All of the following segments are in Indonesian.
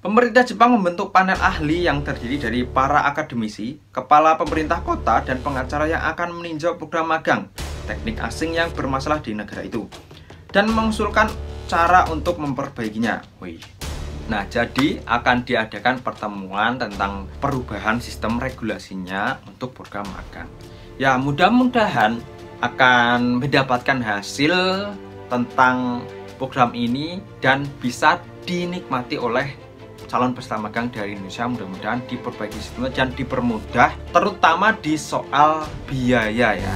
Pemerintah Jepang membentuk panel ahli yang terdiri dari para akademisi, kepala pemerintah kota, dan pengacara yang akan meninjau program magang teknik asing yang bermasalah di negara itu dan mengusulkan cara untuk memperbaikinya. Nah, jadi akan diadakan pertemuan tentang perubahan sistem regulasinya untuk program magang. Ya, mudah-mudahan akan mendapatkan hasil tentang program ini dan bisa dinikmati oleh calon peserta magang dari Indonesia. Mudah-mudahan diperbaiki sistemnya dan dipermudah, terutama di soal biaya ya.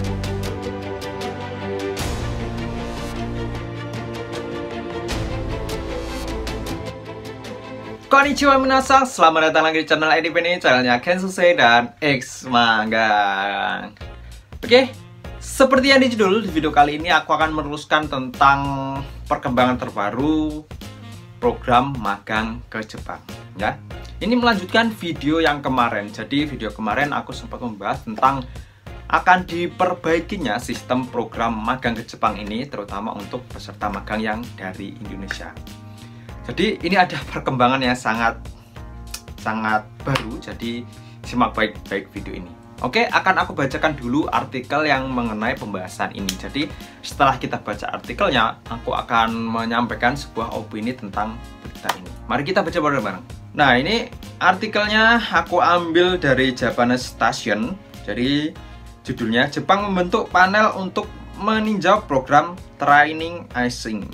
Konnichiwa minasan, selamat datang lagi di channel IDP ini, channelnya Kensusei dan X Magang. Oke, seperti yang di judul, di video kali ini aku akan meneruskan tentang perkembangan terbaru program magang ke Jepang ya. Ini melanjutkan video yang kemarin. Jadi video kemarin aku sempat membahas tentang akan diperbaikinya sistem program magang ke Jepang ini, terutama untuk peserta magang yang dari Indonesia. Jadi ini ada perkembangan yang sangat baru, jadi simak baik-baik video ini. Oke, akan aku bacakan dulu artikel yang mengenai pembahasan ini. Jadi setelah kita baca artikelnya, aku akan menyampaikan sebuah opini tentang berita ini. Mari kita baca bareng-bareng. Nah, ini artikelnya aku ambil dari Japanese Station. Jadi judulnya, Jepang membentuk panel untuk meninjau program trainer asing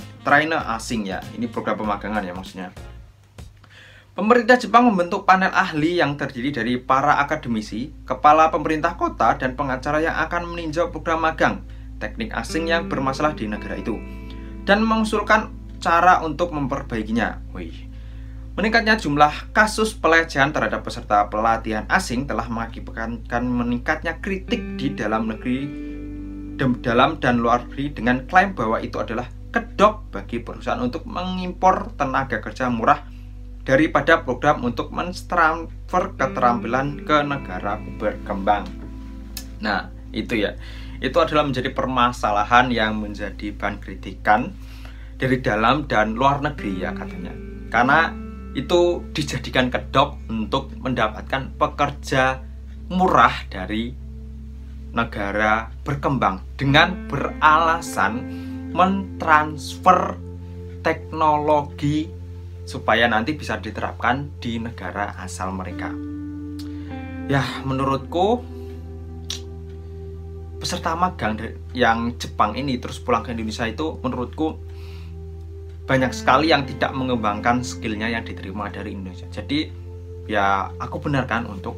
ya. Ini program pemagangan ya maksudnya. Pemerintah Jepang membentuk panel ahli yang terdiri dari para akademisi, kepala pemerintah kota, dan pengacara yang akan meninjau program magang teknik asing yang bermasalah di negara itu dan mengusulkan cara untuk memperbaikinya. Meningkatnya jumlah kasus pelecehan terhadap peserta pelatihan asing telah mengakibatkan meningkatnya kritik di dalam dan luar negeri dengan klaim bahwa itu adalah kedok bagi perusahaan untuk mengimpor tenaga kerja murah daripada program untuk mentransfer keterampilan ke negara berkembang. Nah, itu ya. Itu adalah menjadi permasalahan yang menjadi bahan kritikan dari dalam dan luar negeri ya katanya. Karena itu dijadikan kedok untuk mendapatkan pekerja murah dari negara berkembang dengan beralasan mentransfer teknologi supaya nanti bisa diterapkan di negara asal mereka. Ya, menurutku peserta magang yang Jepang ini terus pulang ke Indonesia itu menurutku banyak sekali yang tidak mengembangkan skillnya yang diterima dari Indonesia. Jadi ya aku benarkan untuk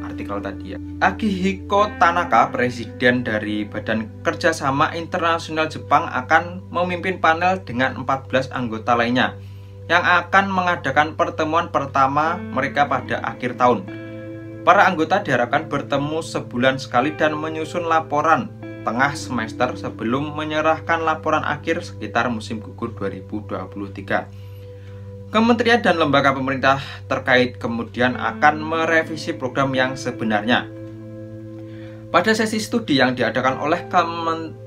artikel tadi ya. Akihiko Tanaka, presiden dari Badan Kerjasama Internasional Jepang, akan memimpin panel dengan 14 anggota lainnya yang akan mengadakan pertemuan pertama mereka pada akhir tahun. Para anggota diharapkan bertemu sebulan sekali dan menyusun laporan tengah semester sebelum menyerahkan laporan akhir sekitar musim gugur 2023. Kementerian dan lembaga pemerintah terkait kemudian akan merevisi program yang sebenarnya. Pada sesi studi yang diadakan oleh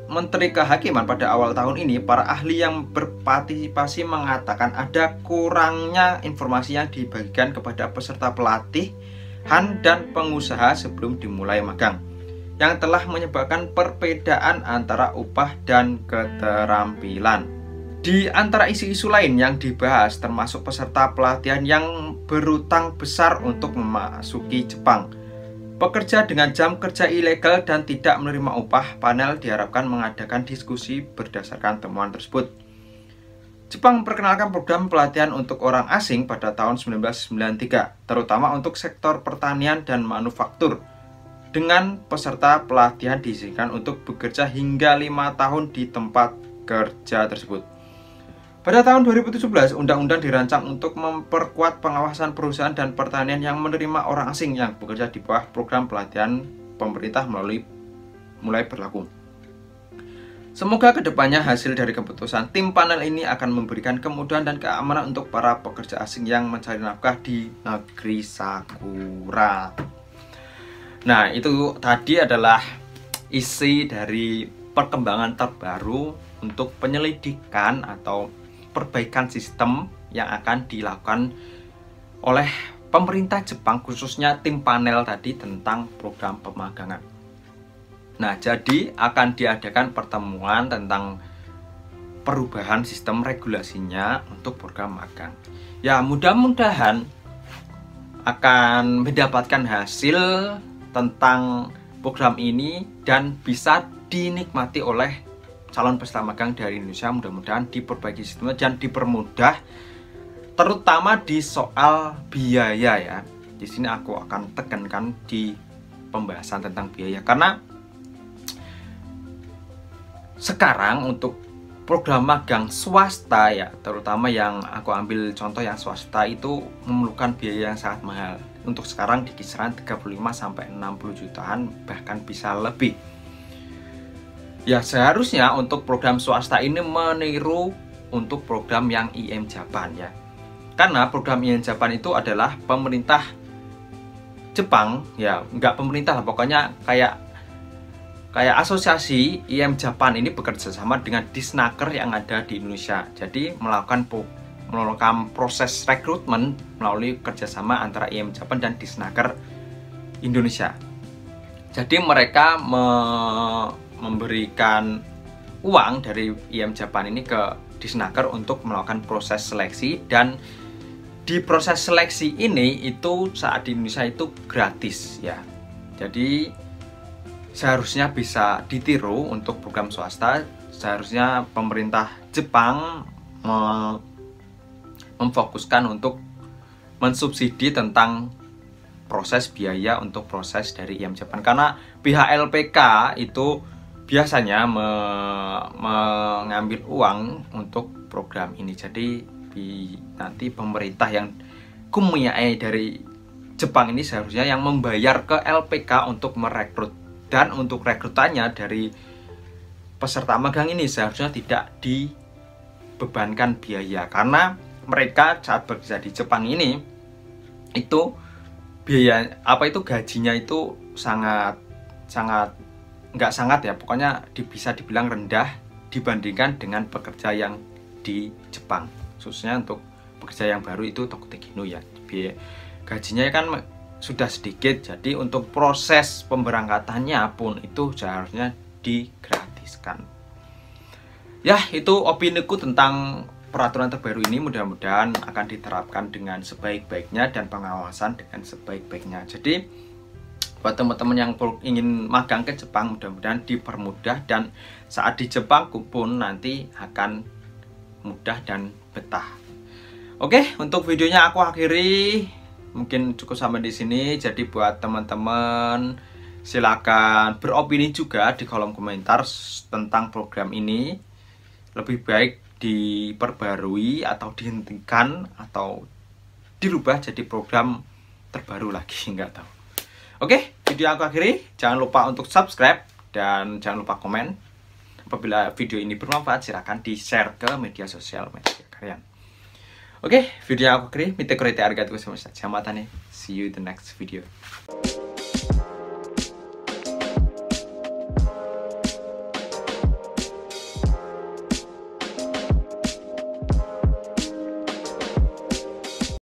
Menteri Kehakiman pada awal tahun ini, para ahli yang berpartisipasi mengatakan ada kurangnya informasi yang dibagikan kepada peserta pelatihan dan pengusaha sebelum dimulai magang, yang telah menyebabkan perbedaan antara upah dan keterampilan. Di antara isu-isu lain yang dibahas termasuk peserta pelatihan yang berutang besar untuk memasuki Jepang, pekerja dengan jam kerja ilegal dan tidak menerima upah. Panel diharapkan mengadakan diskusi berdasarkan temuan tersebut. Jepang memperkenalkan program pelatihan untuk orang asing pada tahun 1993, terutama untuk sektor pertanian dan manufaktur, dengan peserta pelatihan diizinkan untuk bekerja hingga 5 tahun di tempat kerja tersebut. Pada tahun 2017, undang-undang dirancang untuk memperkuat pengawasan perusahaan dan pertanian yang menerima orang asing yang bekerja di bawah program pelatihan pemerintah mulai berlaku. Semoga kedepannya hasil dari keputusan tim panel ini akan memberikan kemudahan dan keamanan untuk para pekerja asing yang mencari nafkah di negeri Sakura. Nah, itu tadi adalah isi dari perkembangan terbaru untuk penyelidikan atau perbaikan sistem yang akan dilakukan oleh pemerintah Jepang, khususnya tim panel tadi tentang program pemagangan. Nah, jadi akan diadakan pertemuan tentang perubahan sistem regulasinya untuk program magang. Ya, mudah-mudahan akan mendapatkan hasil tentang program ini dan bisa dinikmati oleh calon peserta magang dari Indonesia. Mudah-mudahan diperbaiki sistemnya dan dipermudah, terutama di soal biaya ya. Di sini aku akan tekankan di pembahasan tentang biaya, karena sekarang untuk program magang swasta ya, terutama yang aku ambil contoh yang swasta, itu memerlukan biaya yang sangat mahal. Untuk sekarang di kisaran 35-60 jutaan, bahkan bisa lebih. Ya, seharusnya untuk program swasta ini meniru untuk program yang IM Japan ya. Karena program IM Japan itu adalah pemerintah Jepang ya, nggak pemerintah lah, pokoknya kayak asosiasi IM Japan ini bekerja sama dengan Disnaker yang ada di Indonesia. Jadi melakukan proses rekrutmen melalui kerjasama antara IM Japan dan Disnaker Indonesia. Jadi mereka memberikan uang dari IM Japan ini ke Disnaker untuk melakukan proses seleksi, dan di proses seleksi ini itu saat di Indonesia itu gratis ya. Jadi seharusnya bisa ditiru untuk program swasta. Seharusnya pemerintah Jepang memfokuskan untuk mensubsidi tentang proses biaya untuk proses dari IM Japan, karena pihak LPK itu biasanya mengambil uang untuk program ini. Jadi nanti pemerintah yang kumiai dari Jepang ini seharusnya yang membayar ke LPK untuk merekrut, dan untuk rekrutannya dari peserta magang ini seharusnya tidak dibebankan biaya, karena mereka saat bekerja di Jepang ini itu biaya gajinya itu sangat nggak sangat ya, pokoknya bisa dibilang rendah dibandingkan dengan pekerja yang di Jepang, khususnya untuk pekerja yang baru itu Tokutekino ya. Biaya gajinya kan sudah sedikit, jadi untuk proses pemberangkatannya pun itu seharusnya digratiskan. Ya, itu opiniku tentang peraturan terbaru ini. Mudah-mudahan akan diterapkan dengan sebaik-baiknya dan pengawasan dengan sebaik-baiknya. Jadi buat teman-teman yang ingin magang ke Jepang, mudah-mudahan dipermudah, dan saat di Jepang pun nanti akan mudah dan betah. Oke, untuk videonya aku akhiri. Mungkin cukup sampai di sini. Jadi buat teman-teman silakan beropini juga di kolom komentar tentang program ini. Lebih baik diperbarui atau dihentikan atau dirubah jadi program terbaru lagi, nggak tahu. Oke, video aku akhiri. Jangan lupa untuk subscribe dan jangan lupa komen. Apabila video ini bermanfaat, silakan di-share ke media sosial kalian. Oke, video aku akhiri. Mite kurete arigatou gozaimasu. See you in the next video.